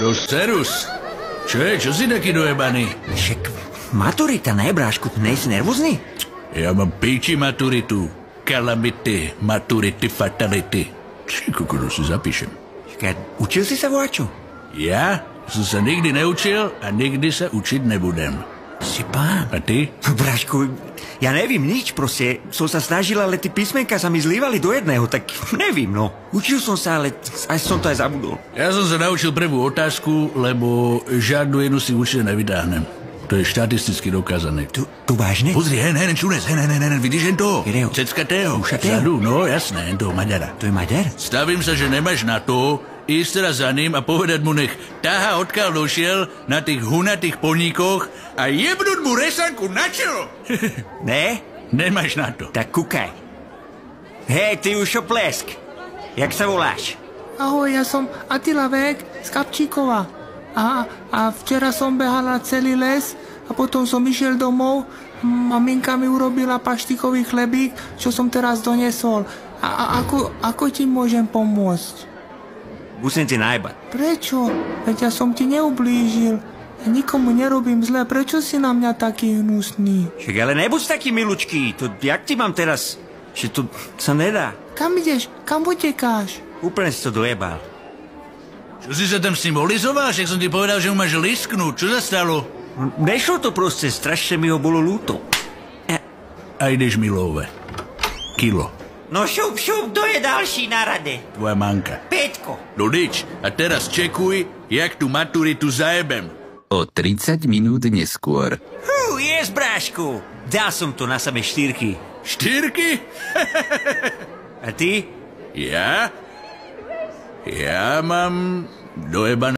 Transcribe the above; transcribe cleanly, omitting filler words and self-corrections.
No serus. Čo je? Čo si taký dojebaný? Však maturita, ne, brášku? Nejsi nervózny? Ja mám píči maturitu. Calamity, maturity, fatality. Či kukudu si zapíšem. Čakaj, učil si sa voľačo? Ja som sa nikdy neučil a nikdy sa učiť nebudem. Si pán. A ty? No, brášku, ja nevím nič, proste som sa snažil, ale ty písmenka sa mi zlívali do jedného, tak nevím, no. Učil som sa, ale aj som to aj zabudol. Ja som sa naučil prvú otázku, lebo žiadnu jednu si určite nevytáhnem. To je štatisticky dokázané. Tu vážne? Pozri, hen, čunes, hen, vidíš hen toho? Kterého? Ceckatého. Ušatého? Vzadu, no jasné, hen toho Maďara. To je Maďar? Stavím sa, že nemáš na to ísť teraz za ním a povedať mu, nech táha odkiaľ došiel na tých hunatých poníkoch a jebnúť mu resanku na čelo. Ne? Nemáš na to. Tak kúkaj. Hej, ty ušoplesk. Jak sa voláš? Ahoj, ja som Attila Vek z Kapčíkova. A včera som behala celý les a potom som išiel domov. Maminka mi urobila paštikový chlebík, čo som teraz donesol. A ako ti môžem pomôcť? Musím ti najbať. Prečo? Veď ja som ti neublížil. Ja nikomu nerobím zle. Prečo si na mňa taký hnusný? Však ale nebuď taký milučký. To, jak ti mám teraz? Že to sa nedá. Kam ideš? Kam utekáš? Úplne si to dojebal. Čo si sa tam s ním olizoval? Však som ti povedal, že mu máš lisknúť. Čo sa stalo? Nešlo to proste, strašne mi ho bolo ľúto. A ideš milové. Kilo. No šup, kto je ďalší na rade? Tvoja manka. Peťko. No nič. A teraz čekuj, jak tú maturitu zajebem. O 30 minút neskôr. Jes, brášku. Dal som to na same štyrky. Štyrky? A ty? Ja? Ja mám dojebané